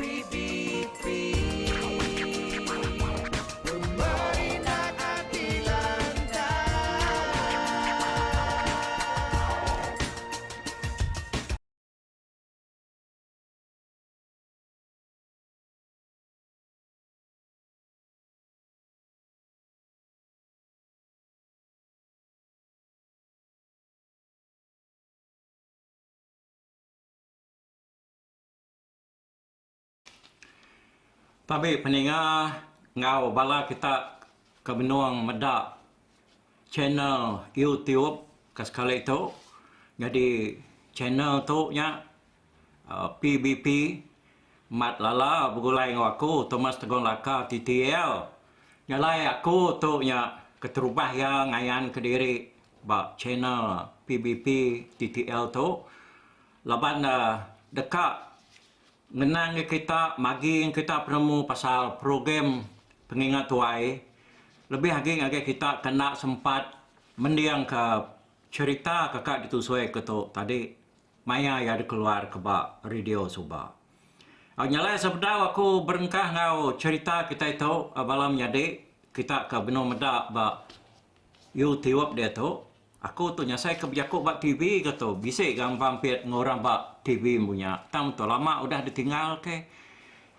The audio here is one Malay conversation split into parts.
PBB Pemerintah Atlanta. Tapi pendengar ngau bala kita ke benuang medak channel YouTube ke sekali itu. Jadi channel tu nya PBP Mat Lala bergulai dengan aku Thomas Tegon Laka TTL. Nyalai aku tu nya keterubah yang ngayan Kediri bak channel PBP TTL tu. Laban dekat ngenang kita magi kita penemu pasal program pengingat tuai lebih lagi kita kena sempat mendiang ke cerita kakak ditusui ke tu tadi maya ya keluar ke bak radio suba. Nyalai sebentar aku berengkah ngau cerita kita itu balam jadi kita ke benua medak bak YouTube dia tu. Aku tu nyasai ke berjakuk bak TV ke tu. Bisik gampang piat ngorang bak TV punya. Tam tu lama udah ditinggal ke.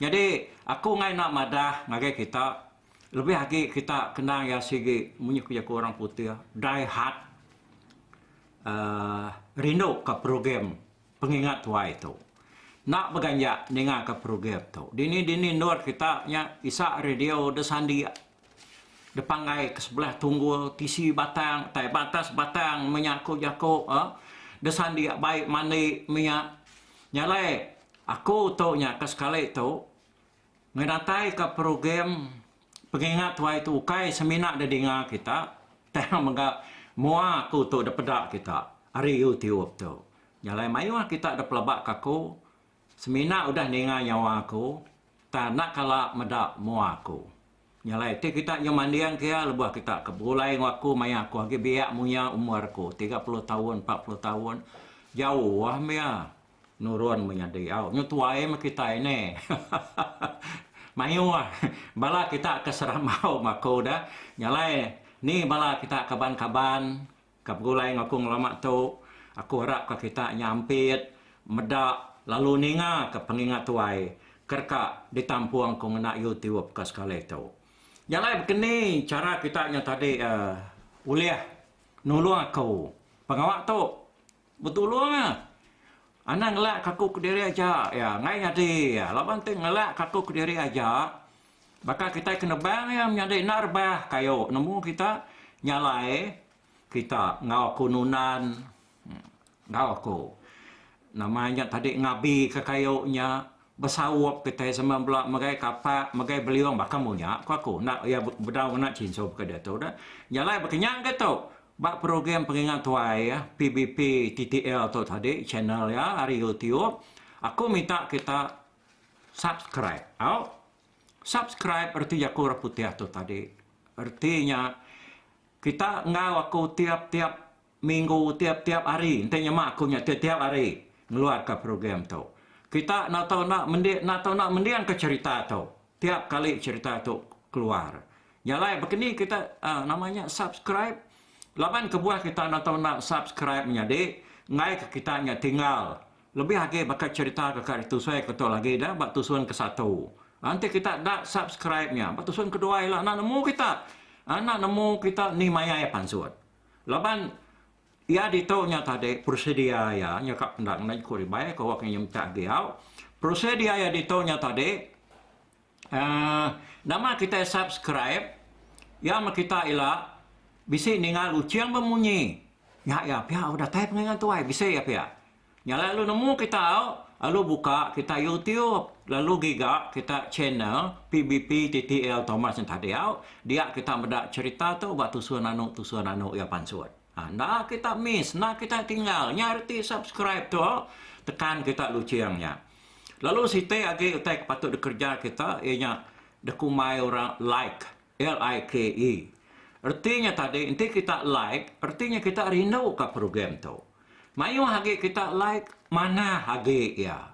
Jadi aku ngai nak madah ngagai kita. Lebih lagi kita kenal ya segi punya berjakuk orang putih. Die hard. Rindu ke program pengingat tua itu. Nak berganjak dengar ke program tu. Dini nur kita nya isak radio desandi depangai ke sebelah tunggu tisi batang, tai batas batang menyakuk-jakuk, desan dia baik mandi minyak. Nyalai, aku tu nya ke sekali tu, ngedatai ke program pengingat tua itu, kai seminak dia dengar kita, tengah menggak mua aku tu ada pedak kita, hari YouTube tu. Nyalai mayuah kita ada pelabak kaku, seminak udah dengar nyawa aku, tak nak kalah medak mua aku. Nyalai, kita yang mandian kia lebuh kita kebulai ngaku maya aku lagi biak munya umur aku 30 tahun 40 tahun jauh wah mia nurun menyadi au nyu tuai mah kita ini mayu bala kita keseramau mako dah nyalai ni bala kita kaban-kaban kebulai ngaku ngelamak tu aku harap ke kita nyampit medak lalu ninga ke pengingat tuai kerka ditampuang ku ngena YouTube ke sekali tu. Jalan begini cara kita yang tadi uliah nulung aku. Pengawak tu betul lah. Anak ngelak kaku ke diri aja. Ya, ngai jadi. Ya, lawan tu ngelak kaku ke diri aja. Maka kita kena bang ya menjadi narbah kayu. Nemu kita nyalai kita ngau kununan ngau aku. Namanya tadi ngabi ke kayunya. Bersawap kita sama belak magai kapak magai beliung bahkan punya aku nak ya bedau nak cinso ke dia tu dah nyalai berkenyang ke tu bak program pengingat tuai ya PBP TTL tu tadi channel ya hari YouTube aku minta kita subscribe subscribe arti aku putih tu tadi artinya kita ngau aku tiap-tiap minggu tiap-tiap hari intinya mak aku nya tiap-tiap hari ngeluar ke program tu. Kita nak tahu nak mendiang ke cerita tu. Tiap kali cerita tu keluar. Nyalai begini kita namanya subscribe. Laban kebuah kita nak tahu nak subscribe menjadi ngai ke kita nya tinggal. Lebih lagi bakal cerita ke kat itu saya ketul lagi dah bak tusuan ke satu. Nanti kita nak subscribe-nya. Bak tusuan kedua ialah nak nemu kita. Nak nemu kita ni maya ya pansut. Laban ia ditaunya tadi prosedia ya nyakap pendak nak kuri baik kau akan yang tak giau prosedia ya ditaunya tadi nama kita subscribe ya kita ialah bisa ningal uciang bemunyi ya pihak udah type dengan tuai bisa ya pihak ya lalu nemu kita lalu buka kita YouTube lalu giga kita channel PBP TTL Thomas yang tadi dia kita mendak cerita tu buat tusuan anu ya pansut. Nak kita miss, nak kita tinggal, nyarti subscribe tu, tekan kita luciangnya. Lalu site agi utai patut dikerja kita, ianya dekumai orang like, L-I-K-E. Artinya tadi, nanti kita like, artinya kita rindu ke program tu. Mayu hagi kita like, mana hagi ya.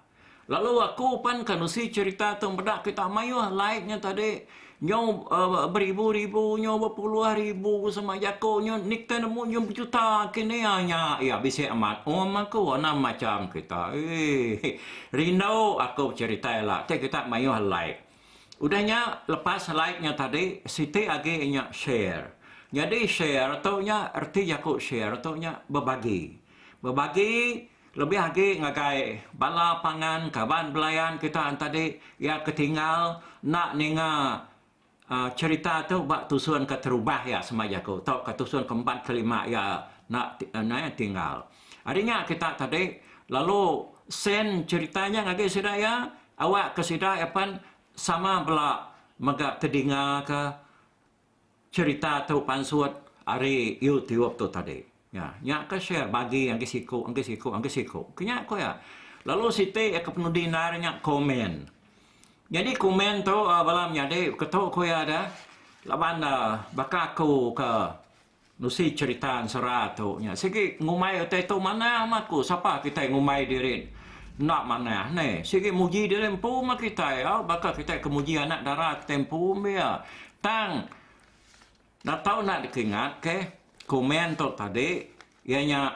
Lalu aku pan kanusi cerita tu bedak kita mayuh like-nya tadi nyo beribu-ribu nyo berpuluh ribu sama jako nyo nikta nemu nyo berjuta kini hanya ya bisa amat aku ana macam kita rindau aku cerita lah kita mayuh like udahnya lepas like-nya tadi siti age nya share jadi share tu nya arti jako share tu nya berbagi lebih lagi ngagai bala pangan kaban belayan kita tadi ya ketinggal nak ninga cerita tu bak tusuan ke terubah ya semaja ko tau ke tusuan keempat kelima ya nak tinggal artinya kita tadi lalu sen ceritanya ngagai sedaya awak ke sidai apan sama bela megak tedinga ke cerita tu pansuat hari YouTube tu tadi ya ke share bagi yang kesiku kenya ko ya lalu site ke penudinarnya komen jadi komen tu balam jadi ketok ko ya ada laban bakaku ke nusi cerita serat tu nya sigi ngumai te tu mana amatku siapa kita ngumai diri nak mana ne sigi muji diri empu mak kita ya bakal kita kemuji anak darat tempu ya tang nak tahu nak diingat ke komen tu tadi ianya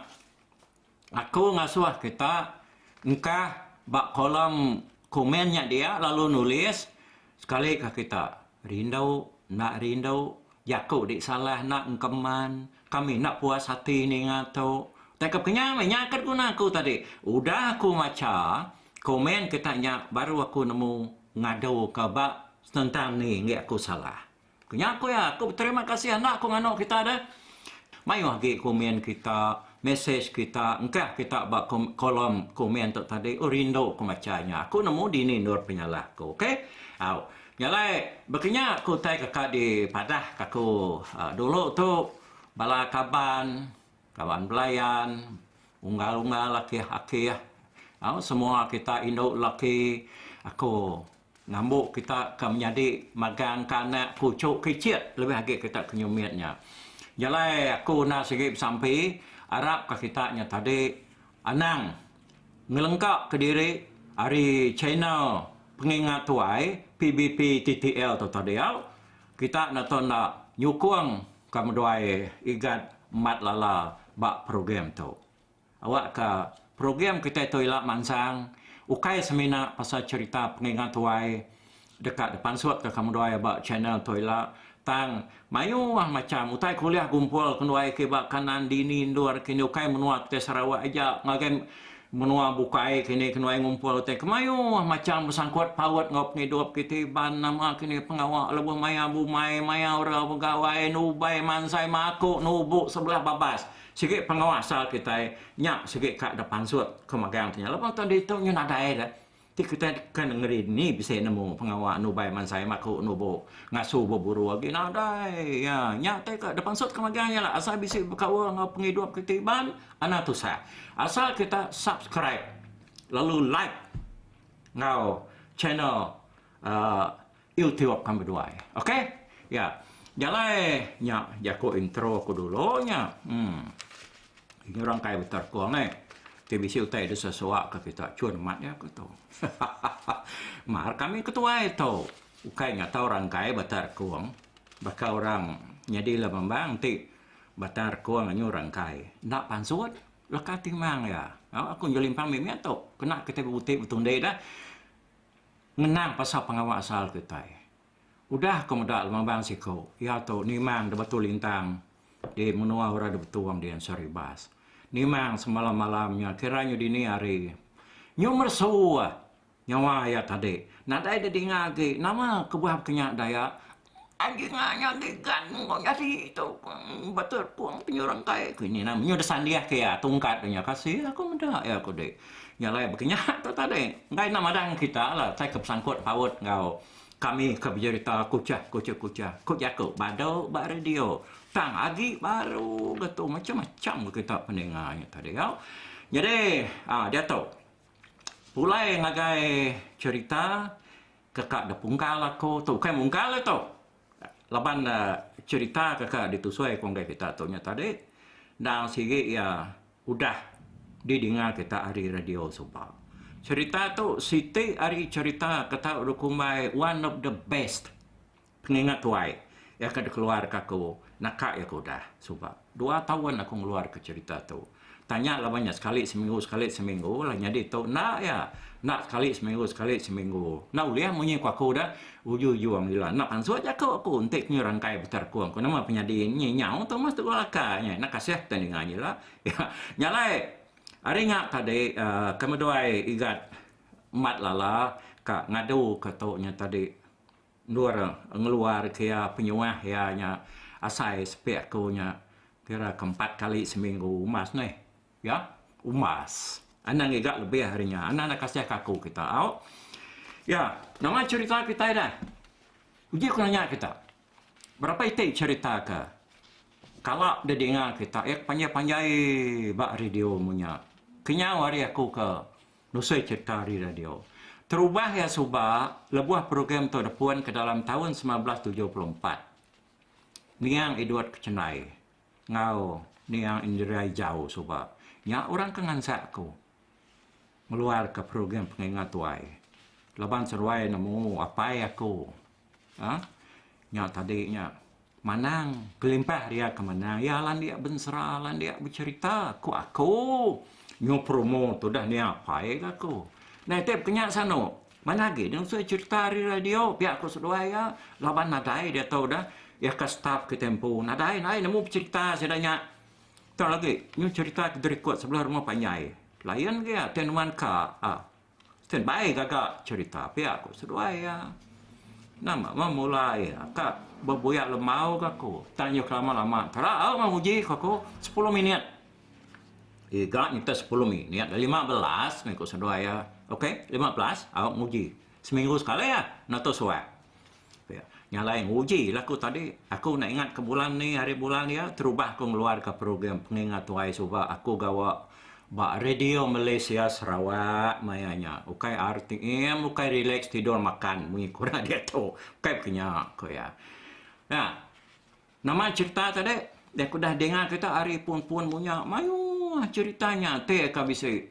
aku ngasuh kita engkah bak kolom komennya dia lalu nulis sekali ke kita rindau jaku dik salah nak engkeman kami nak puas hati ni ngato tekap kenyang menyakat guna aku tadi udah aku maca komen kita nyak baru aku nemu ngado ke bak tentang ni nggak aku salah kenyang aku ya aku terima kasih anak aku ngano kita ada mayu lagi komen kita message kita engkah kita bak kolom komen tu tadi rindu aku macanya aku nemu di ni nur penyalah aku okey nyalai bekenya aku tai kakak di padah aku dulu tu bala kaban belayan unggal laki semua kita induk laki aku ngambuk kita ke menjadi magang kanak pucuk kecil lebih lagi kita kenyumitnya nyalai aku nak segi sampai Arab ke kita nya tadi anang ngelengkap ke diri hari channel pengingat tuai PBP TTL tu tadi kita nak nyukung kemudian igat mat lala bak program tu awak ke program kita tu ilak mansang ukai semina pasal cerita pengingat tuai dekat depan suat ke kemudian bak channel tu ilak tang mayu macam utai kuliah gumpul kenuai ke bak kanan dini luar kini ukai menua ke Sarawak aja ngagai menua bukai kini kenuai ngumpul te kemayu macam bersangkut pawat ngop ngidup kitiban nama kini pengawak lebuh maya bumai maya ora pegawai nubai mansai maku nubuk sebelah babas sikit pengawasan kita nyak sikit kat depan suat kemagang tanya lepas tadi tu nya nadai dah kita kan ngeri ni bisa nemu pengawak nubai mansai maku nubuk ngasu berburu lagi nadai ya nyak te kat depan suat kemagangnya lah asal bisa berkawa ngop ngidup kitiban ana tu sah asal kita subscribe lalu like ngau channel YouTube kami berdua okey ya jalai nya jago intro aku dulu nya ini orang kaya betar kuang TBC utai ada sesuatu ke kita cuan mat ya aku tahu mar kami ketua itu ukai nggak tahu orang kaya betar kuang bakal orang jadi lah membang ti betar kuang anyu orang kaya nak pansuat lekat timang ya aku jolimpang mimi atau kena kita bukti betul deh dah ngenang pasal pengawal asal kita udah kemudian membang siko ya tu nimang dah betul lintang di menua orang dah betul di Saribas nimang semalam-malamnya kiranya dini hari nyumber suah nyawa ya tadi nadai dia dingagi nama kebuah kenyak daya anjingnya gigan kok jadi itu betul puang penyurang kai kini namanya udah sandiah kayak tungkatnya kasih aku mendak ya aku dek nyalai berkenyak tu tadi ngai nama dang kita lah saya kesangkut paut ngau kami kebercerita kucah ku badau bak radio tang agi baru gitu macam-macam kita pendengarnya tadi ya jadi dia tahu mulai ngagai cerita kakak da pungkal aku tu kan mungkal tu laban cerita kakak ditusui kong kita tu nya tadi dan sigi ya udah didengar kita hari radio sebab Cerita tu Siti hari cerita kata rukumai one of the best pengingat tuai yang akan keluar aku nakak ya aku dah sebab 2 tahun aku keluar ke cerita tu. Tanya lah banyak sekali seminggu lah jadi tu nak ya nak sekali seminggu nak uliah munyi aku dah uju amila nak ansur aja aku untuk ni rangkai besar aku nama penyadi nyau tu mas tu lakanya nak kasih tandingannya lah ya nyalai hari ngak tadi kemudian igat mat lala ka ngadu katoknya tadi ngeluar kaya penyuah ya nya asai spek aku nya kira 4 kali seminggu umas nih ya umas anak igat lebih harinya anak kasih kaku kita out ya nama cerita kita dah uji aku nanya kita berapa itu cerita ke kalau dia dengar kita panjang-panjang bak radio punya kenyang hari aku ke nusai cerita di radio terubah ya subah lebuah program tu depuan ke dalam tahun 1974 niang Edward Kecenai ngau niang Indira Jauh subah nya orang kengansak aku meluar ke program pengingat tuai laban seruai nemu apa aku nya tadinya manang kelimpah dia ke manang ya lan dia bensera lan dia bercerita aku nyo promo tu dah ni apa aku nah tep kenyak sano mana lagi dan saya cerita di radio pihak aku sedua ya laban nadai dia tahu dah ya ke staff ke tempo nadai nemu cerita sedanya tahu lagi nyo cerita dari kuat sebelah rumah panjai layan dia tenuan ka standby kakak cerita pihak aku sedua ya nama memulai kak berboyak lemau aku tanya lama-lama terau mau uji aku 10 minit Iga nyata 10 minit 15 minggu sedua ya okey 15 awak nguji seminggu sekali ya nato suai nyalain uji lah aku tadi aku nak ingat ke bulan ni hari bulan ya terubah aku keluar ke program pengingat tuai subah aku gawa bak radio Malaysia Sarawak mayanya ukai RTM ukai relax tidur makan mui kurang dia tu ukai kenyang ko ya nah nama cerita tadi dia aku dah dengar kita hari pun punya mayu ceritanya teh ka bisa 10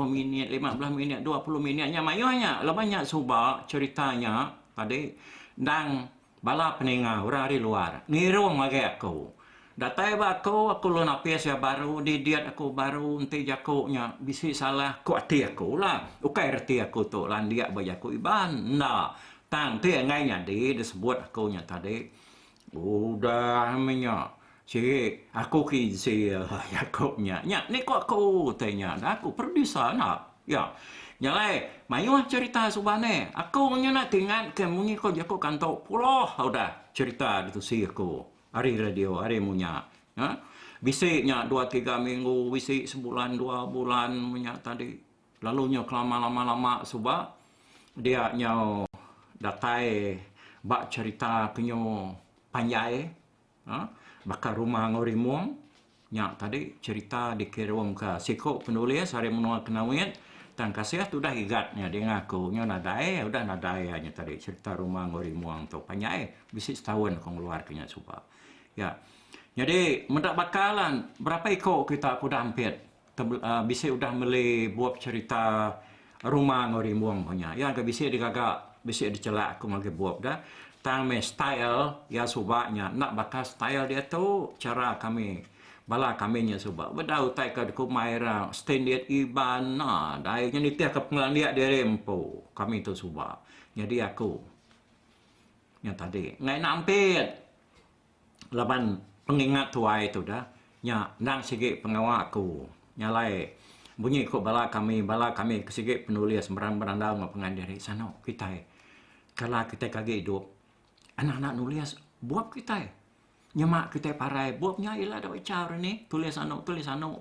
minit 15 minit 20 minitnya mayunya lah banyak subak ceritanya tadi dan bala peninga orang dari luar nirung lagi aku datai ba aku lu napis ya baru di diet aku baru ente jakoknya bisi salah ku ati aku lah ukai reti aku tu lan dia bagi aku iban nah tang te ngainya disebut aku nya tadi udah minyak si aku si Yakobnya nya ni kok aku tanya aku producer nak ya nyalai mayu cerita subane aku nya nak tingat ke munyi kau Yakob kantor puloh udah cerita itu si aku hari radio hari munya ya bisiknya 2-3 minggu bisik sebulan 2 bulan munya tadi lalunya lama-lama subah dia nyau datai bak cerita kenyo panjai bakar rumah ngorimuang nyak tadi cerita dikirim ke siko penulis hari menua kenawit dan kasih tu dah igatnya dia ngaku nya nadai udah nadai hanya tadi cerita rumah ngorimuang tu panjai bisik setahun kong luar kenya supa ya jadi mendak bakalan berapa ikut kita aku dah hampir bisik udah meli buat cerita rumah ngorimuang punya ya ke bisik digagak bisik dicelak aku lagi buat dah tang me style ya subaknya nak bakal style dia tu cara kami bala kaminya subak bedau tai ka ku maira standard iban na dai nya ni tiah ke pengelan dia rempo kami tu subak jadi aku nya tadi ngai nampit laban pengingat tuai tu dah nya nang sigi pengawal aku nyalai bunyi ko bala kami kesigi penulis berandau ngapengan dari sana kita kalau kita kagak hidup anak-anak nulis buat kita nyemak kita parai buatnya ialah ada cara ni tulis anu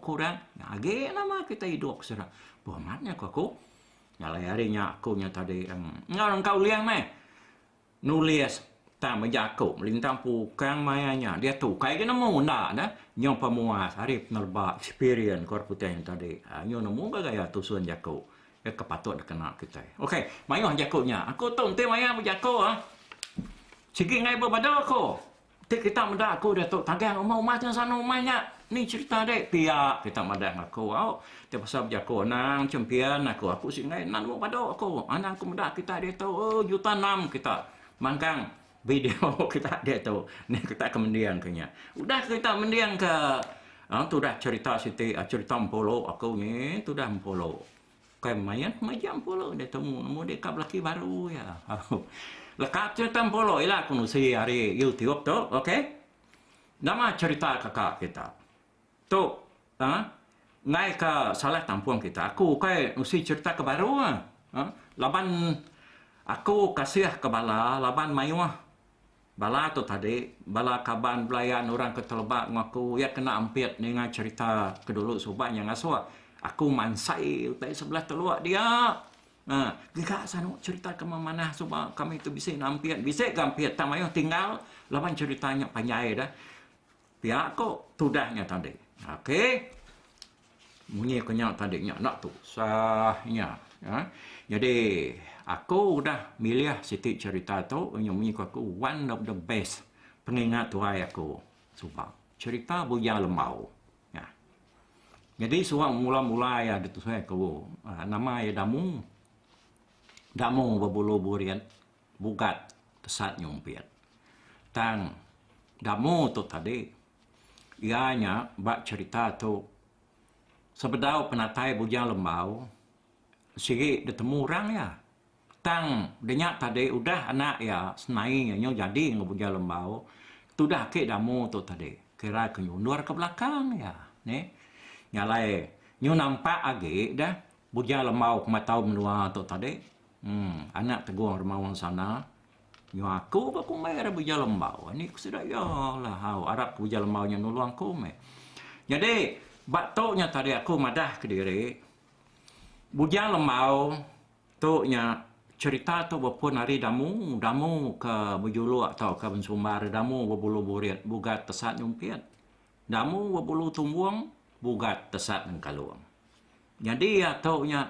kurang age nama kita hidup serah buatnya aku nyalai harinya aku nya tadi orang kau liang meh nulis tak menjaku melintang pukang mayanya dia tu kayak gini mau nak dah nyong pemuas hari penerbak experience korputen tadi nyong nemu gaya tusun jaku ya kepatut kena kita okey mayu jakuknya aku tu ente maya berjaku sikit ngai berbada aku. Tik kita muda aku dia tu tanggang rumah-rumahnya sana rumahnya. Ni cerita dek pihak kita madang aku. Dia pasal berjaku nang champion aku singai nan mau pada aku. Anang aku muda kita dia tahu juta 6 kita. Mangkang video kita dia tahu. Ni kita kemudian kenya. Udah kita mendiang ke tu dah cerita Siti cerita Mpolo aku ni tu dah Mpolo. Kai mayan macam Mpolo dia tahu mu dia kap laki baru ya. Lekat cerita Mpolo ialah aku nusi hari YouTube tu, okey? Nama cerita kakak kita. Tu, ngai ke salah tampuan kita. Aku kai mesti cerita ke baru laban aku kasih ke bala, laban mayu bala tu tadi, bala kaban belayan orang ketelebak ngaku ya kena ampit dengan cerita kedulu subak yang aswa. Aku mansai utai sebelah teluak dia. Gigak sanu cerita ke mana subak kami tu bisa nampit, bisa gampit tamayo tinggal laban ceritanya panjai dah. Pihak aku tudahnya tadi. Okey. Bunyi kenyak tadinya nak tu. Sahnya. Jadi, aku dah milih Siti cerita tu. Yang bunyi aku one of the best. Pengingat tuai aku. Sebab cerita Bujang Lembau. Ya. Jadi, suang mula-mula ya itu saya aku. Nama ya Damu. Damu berbulu burian. Bugat. Kesat nyumpit. Tang. Damu tu tadi. Ianya bak cerita tu sebedau penatai Bujang Lembau sigi ditemu orang ya tang denyak tadi udah anak ya senai nyo jadi nge Bujang Lembau tu dah ke Damu tu tadi kira ke nyundur ke belakang ya ni nyalai nyo nampak age dah Bujang Lembau kematau menua tu tadi anak teguang rumah sana. Yo aku mai ada Bujang Lembau. Ni sudah ya lah hau Arab Bujang Lembau yang nulung aku me. Jadi batoknya tadi aku madah ke diri. Bujang Lembau toknya cerita tu berpun hari Damu ke Bujulu atau ke Bensumbar Damu berbulu burit bugat tesat nyumpit. Damu berbulu tumbuang bugat tesat dan kaluang. Jadi ya toknya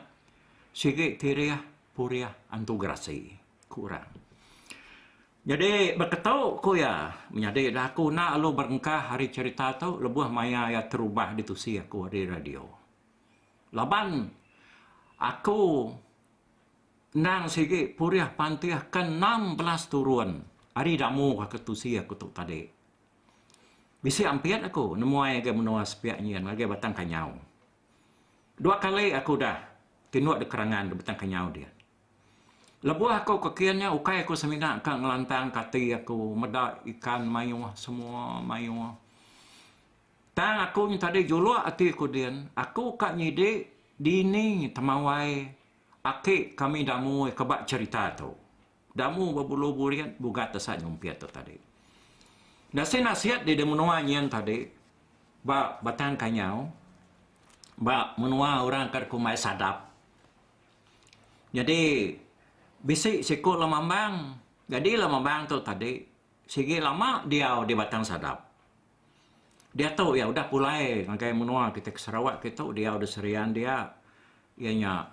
sikit tiriah puriah antugrasi kurang. Jadi berketau ku ya menjadi dah aku nak lu berengkah hari cerita tu lebuh maya ya terubah ditusi aku di radio. Laban aku nang sigi puriah pantiah kan 16 turun hari Damu ke ketusi aku tu tadi. Bisi ampiat aku nemu ai ge menua sepiak nyian lagi batang kanyau. 2 kali aku dah tinuak de kerangan de batang kanyau dia. Lebuh aku kekiannya ukai aku semina kang ngelantang kati aku medak ikan mayu semua mayu. Tang aku ni tadi julua ati aku dian. Aku kak nyide dini temawai aki kami Damu kebak cerita tu. Damu berbulu burian bugat tesat nyumpiat tu tadi. Nasihat di menua nyian tadi ba batang kanyau ba menua orang kat kumai sadap. Jadi bisik sikut lamambang. Jadi lamambang tu tadi sigi lama dia di batang sadap. Dia tahu ya udah pulai ngagai menua kita ke Sarawak kita dia udah serian dia ianya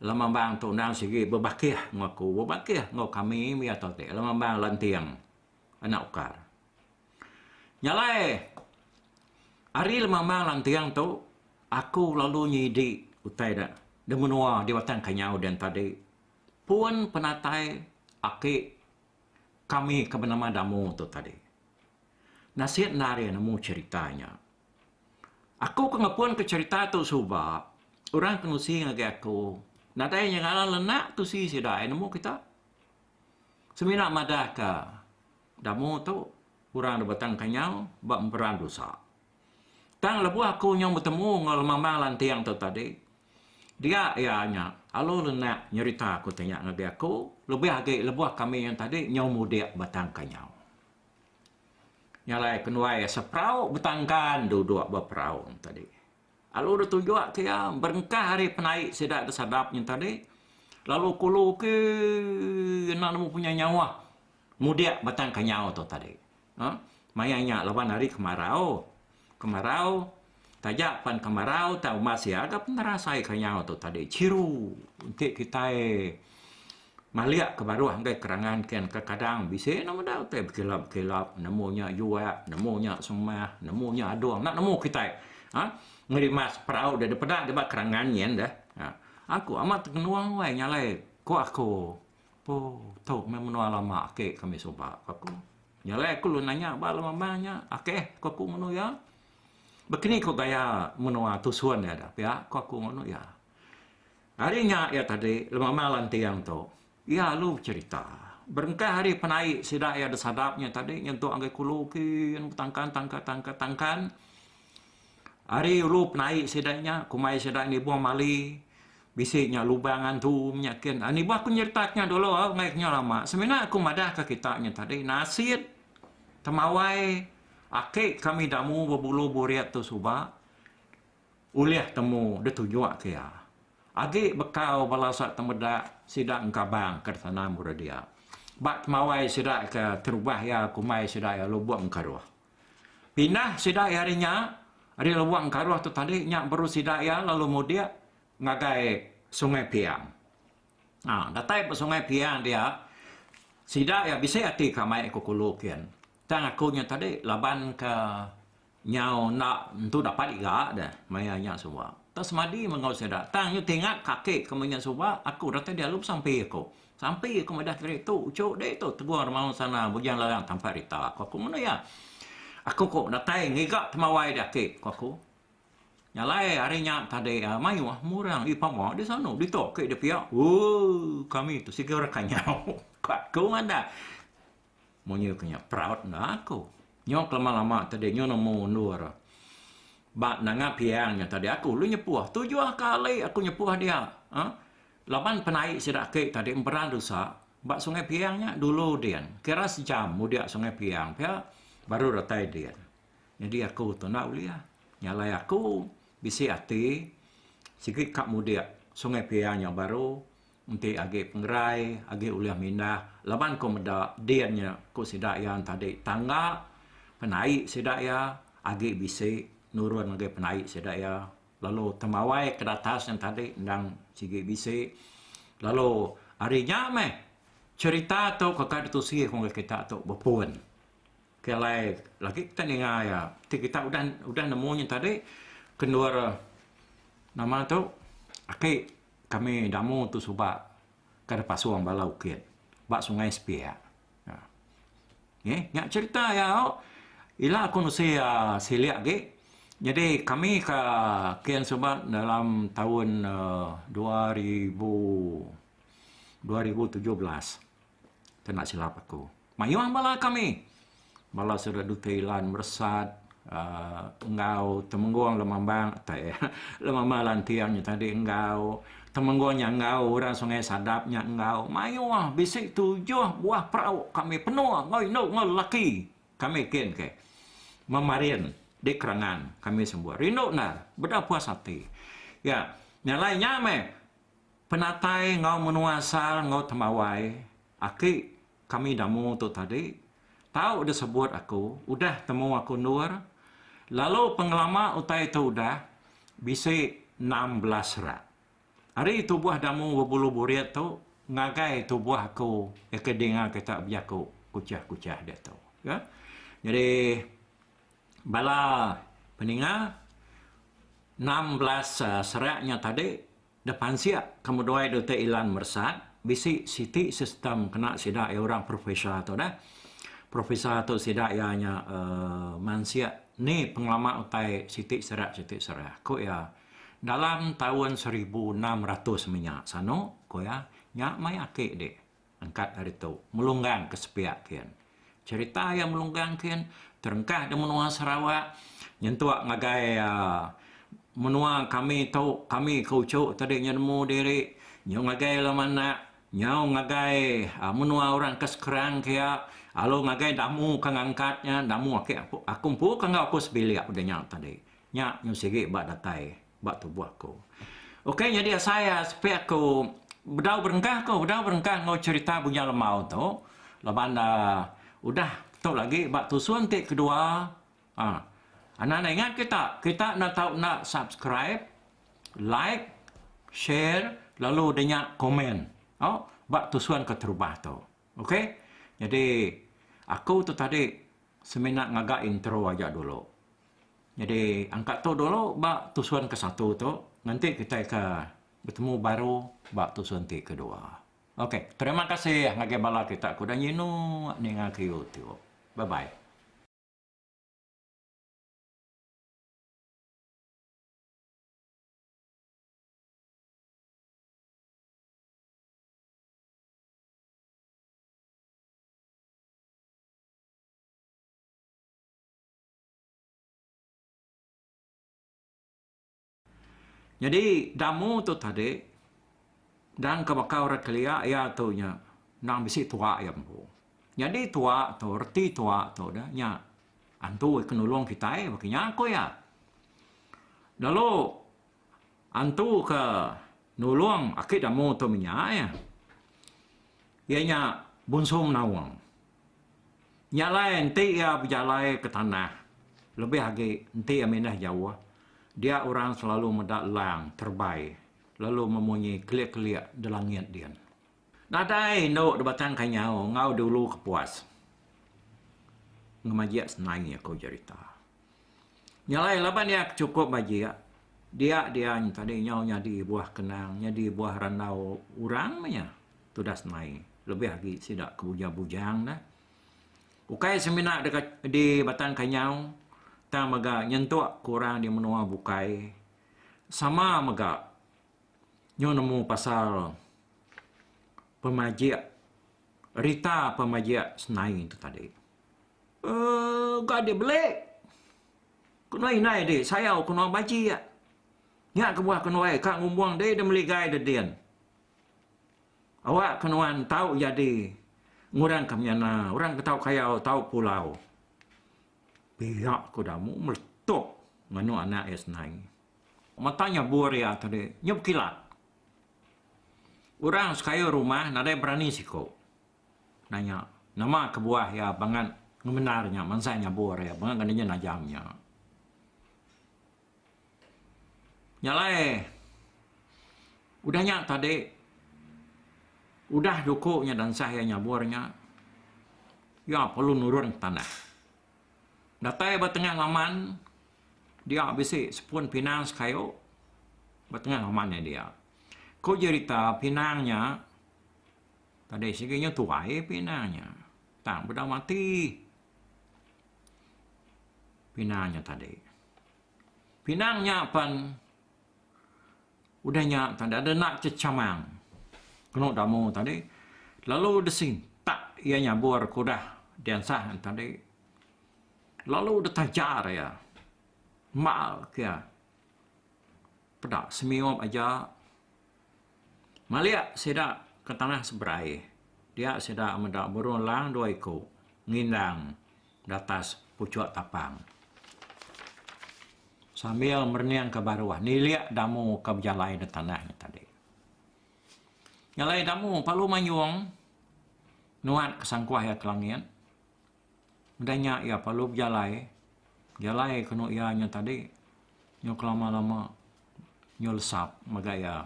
lamambang tu nang sigi bebakih ngaku bebakih ngau kami mi atau te lamambang lantiang anak ukar. Nyalai hari lamambang lantiang tu aku lalu nyidi utai dah de menua di batang kanyau dan tadi pun penatai aki kami ke bernama Damu tu tadi. Nasihat nari nemu ceritanya. Aku kengapuan ke cerita tu subak. Orang kenusi ngagi aku. Nadai yang ala lenak tu si sidai nemu kita. Semina madah ke Damu tu orang batang kanyau bak memperan dosa. Tang lebu aku yang bertemu ngal mamang lantiang tu tadi. Dia ianya alo lenak nyerita aku tanya ngagi aku lebih agak lebuh kami yang tadi nyau mudik batang kanyau. Nyalai kenuai seprau betangkan duduk berperau tadi. Alo dah tunjuk dia berengkah hari penaik sedak tersadap yang tadi. Lalu kulu ke nak nemu punya nyawa mudik batang kanyau tu tadi. Mayanya lawan hari kemarau. Kemarau tajak pan kemarau tahu masih ada penerasai kanyau tu tadi ciru untuk kita Maliak ke baru angkai kerangan kian kadang bisa nama dah utai berkelap namunya jual namunya semah namunya aduang nak namu kita ngerimas perau dah depada debat kerangan yen dah aku amat kenuang wai nyalai ko aku tahu memang lama ke kami soba aku nyalai aku lu nanya ba lama banyak ko aku menu ya begini ko gaya menua tusuan ya dah ya ko aku menu ya harinya ya tadi lama malam tiang tu ya lu cerita berengkah hari penaik sidak ya ada sadapnya tadi nyentuh angkai kulukin tangkan hari lu penaik sidaknya kumai sidak ni buang mali bisiknya lubangan tu menyakin ni buat aku nyertaknya dulu ngaiknya lama sebenarnya aku madah ke kitanya tadi nasid temawai akik kami damu berbulu buriat tu subak uliah temu dia tujuak ke ya agi bekau balasak temedak sidak engkabang ke sana muradia bak temawai sidak ke terubah ya kumai sidak ya lubuak engkaruah pindah sidak ya harinya hari lubuak engkaruah tu tadi nyak baru sidak ya lalu mudia ngagai Sungai Piang. Datai pe Sungai Piang dia sidak ya bisa hati kamai aku kulukian. Tang aku nya tadi laban ke nyau nak tu dapat iga dah mayanya semua. Tas madi mengau sidak. Tang yu tengak kakek kemunya semua aku datai dia lup sampai aku. Sampai aku madah kira tu ucuk deh tu teguar mau sana bujang larang tanpa rita. Aku mana ya? Aku kok datai ngigak temawai dah ke aku. Nyalai harinya tadi mayu murang ipang di sana ditok ke dia pihak. Kami tu sikit orang kanyau. Kau ada. Monyo kanya proud na aku. Nyok lama-lama tadi nyo nemu nur. Bak nanga piangnya tadi aku lu nyepuah. 7 kali aku nyepuah dia. Laban penaik sidak ke tadi emperan rusak. Bak Sungai Piangnya dulu dia. Kira sejam mudia Sungai Piang. Baru datai dia. Jadi aku tu nak uliah. Nyalai aku bisi hati sikit kak mudia Sungai Piang yang baru nanti agi pengrai agi uliah mindah laban ko meda dianya ko sidak yang tadi tangga penaik sidak ya agi bisi nurun agi penaik sidak ya lalu temawai ke atas yang tadi ndang sikit bisi lalu harinya meh cerita tu kakak tu sih kong kita tu berpuan kelai lagi kita dengar ya kita udah nemunya tadi kedua nama tu akik kami damu tu subak kada pasuang balau kian bak Sungai Sepia nyak cerita ya ila aku nusi siliak ge jadi kami ke kian subak dalam tahun 2017 tak nak silap aku mayuang bala kami bala sudah dutailan meresat engkau temengguang lemambang lemambang tiangnya tadi engkau temengguangnya engkau orang Sungai Sadapnya engkau mayu bisik 7 buah perahu kami penuh ngoi laki kami ken ke memarin di kerangan kami semua rindu nar beda puas hati ya nyalainya me penatai ngau menuasal ngau temawai aki kami damu tu tadi tahu dia sebut aku udah temu aku nur lalu pengelama utai itu udah bisa 16 rat. Hari itu buah damu berbulu buriat tu ngagai tu buah aku dengar kita biaku kucah-kucah dia tu. Ya. Jadi bala peninga 16 seratnya tadi depan siap kemudian itu ilan mersat bisi siti sistem kena sidak orang profesor tu dah. Profesor tu sidak ianya mansia ni pengalaman utai sitik serat. Ko ya dalam tahun 1600 minyak sano ko ya nyak mai akik dek angkat hari tu melunggang ke sepiak kian. Cerita yang melunggang kian terengkah di menua Sarawak nyentuak ngagai menua kami tahu kami kaucuk tadi nemu diri nyong ngagai lamana nyong ngagai menua orang keskerang kia alo ngagai damu kang angkatnya damu aku pu kang aku sebilik udah nyak tadi nyak nyong sigi bak datai bak tubuh aku. Okey jadi saya supaya aku bedau berengkah ngau cerita punya lemau tu laban udah tahu lagi bak tusuan tik kedua anak-anak ingat kita nak tahu nak subscribe like share lalu denyak komen bak tusuan ke terubah tu. Okey? Jadi aku tu tadi seminat ngagak intro aja dulu. Jadi angkat tu dulu bak tusuan ke satu tu, nanti kita ke bertemu baru bak tusuan ti kedua. Okey, terima kasih ngage bala kita ku dan yinu ni ngake YouTube. Bye bye. Jadi damu tu tadi dan kebakau rekelia ya tu nya nang bisi tua ya mpu. Jadi tua tu reti tua tu dah nya antu kenulung kita bakinya aku ya. Lalu antu ke nulung akik damu tu minya ya. Ianya bunsum nawang. Nyalai enti ya berjalai ke tanah. Lebih lagi enti aminah jauh. Dia orang selalu mendak lang terbaik. Lalu memunyi keliak-keliak di langit dia. Nadai no debatang kanyau ngau dulu kepuas. Ngemajiak senai aku cerita. Nyalai laban dia cukup majiak. Dia tadi nyau nyadi buah kenang, nyadi buah ranau urang manya. Tu dah senai. Lebih lagi sidak kebujang-bujang dah. Ukai seminak dekat di batang kanyau. Tang maga nyentuk kurang di menua bukai. Sama maga nyo nemu pasal pemajiak Rita pemajiak senai itu tadi. Gak dia belik. Kunoi nai deh, saya kunoi baji ya. Nya ke buah kunoi kak ngumbuang deh dia meligai dedian. Awak kenuan tahu jadi ngurang kamyana, orang ketau kayau tahu pulau. Pihak kudamu meletup nganu anak senai. Matanya buria tadi, nyup kilat. Orang sekaya rumah, nadai berani siko. Nanya, nama kebuah ya bangan ngebenarnya, mansanya buria, bangan kandinya najamnya. Nyalai, udahnya tadi, udah dukuknya dan saya nyaburnya, ya perlu nurun tanah. Datai bertengah laman, dia bisi sepun pinang sekayo, bertengah lamannya dia. Kau cerita pinangnya, tadi seginya tuai pinangnya. Tak benda mati. Pinangnya tadi. Pinangnya pan, udahnya tadi ada nak cecamang. Kena damu tadi. Lalu desing, tak ia nyabur kudah diansah tadi. Lalu dia tajar ya. Mal kia. Pedak semiop aja. Maliak sedak ke tanah seberai. Dia sedak mendak burung lang dua ekor. Ngindang di atas pucuk tapang. Sambil merniang ke bawah. Niliak damu ke berjalai di tanahnya tadi. Nyalai damu palu manyuang. Nuat kesangkuah ya ke langit. Mudahnya ia perlu berjalai. Jalai kena ianya tadi. Nyo kelama-lama. Nyo lesap. Magaya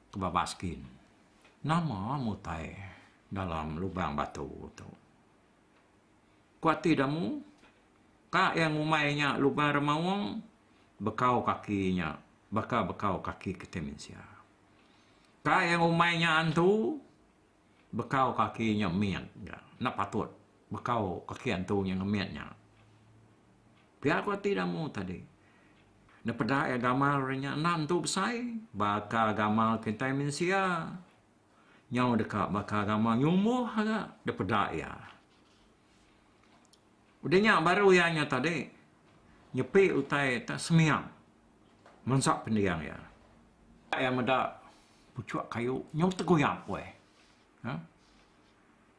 kebabaskin. Nama mutai. Dalam lubang batu tu. Kuati damu. Kak yang umainya lubang remawang. Bekau kakinya. Bekau kaki ketemensia. Kak yang umainya antu. Bekau kakinya mian. Nak patut. Bekau kaki antu yang ngemiatnya. Biar kau tidak mu tadi. Nak pedak ya gamal renya nan tu besai. Baka gamal kita mensia. Nyau dekat baka gamal nyumuh agak. Dia pedak ya. Udahnya baru ianya tadi. Nyepi utai tak semiang. Mensak pendiang ya. Yang medak pucuk kayu. Nyau tergoyak weh. Ha?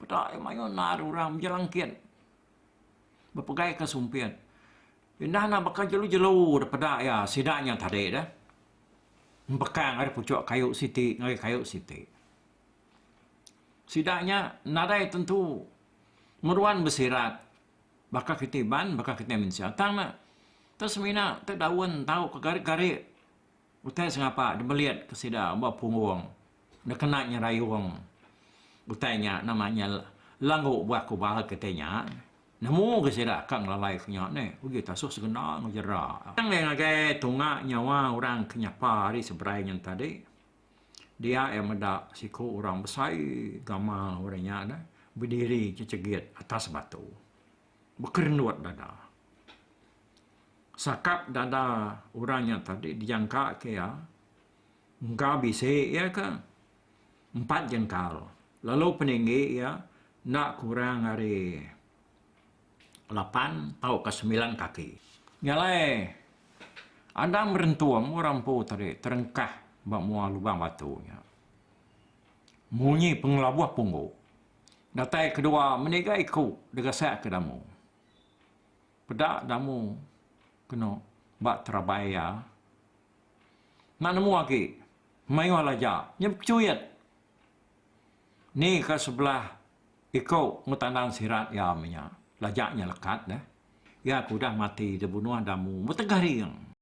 Pedak yang mayu nar orang menjelangkit. Berpegai ke sumpian. Indah nak bakal jelu-jelu daripada ya sidaknya tadi dah. Bekang ada pucuk kayu siti, ngai kayu siti. Sidaknya nadai tentu meruan bersirat. Bakal kitiban, bakal kita mensia. Tang nak tersemina terdaun tahu ke garik-garik. Utai sengapa dia melihat ke sidak buat punggung. Dia kena nyerayung. Bertanya namanya languk buah kubal katanya. Namu ke sira kang lalai kenya ne. Ugi tasuk segenang jera. Yang lengagai tunga nyawa orang kenyapa di seberai yang tadi. Dia yang ada siku orang besar gamal orangnya ada berdiri cecegit atas batu. Berkernuat dada. Sakap dada orang yang tadi dijangka ke ya. Enggak bisa ya ke 4 jengkal. Lalu peninggi ya nak kurang hari 8 atau ke 9 kaki. Nyalai ada merentuam orang po tadi terengkah bak mua lubang batunya. Munyi pengelabuh punggu. Datai kedua meniga ikut degasak ke damu. Pedak damu kena bak terabaya. Nak nemu lagi. Mayu alaja. Nyep cuyet. Ni ke sebelah ikut ngutandang sirat ya minyak. Lajaknya lekat dah. Ya aku dah mati terbunuh damu. Mutegari yang.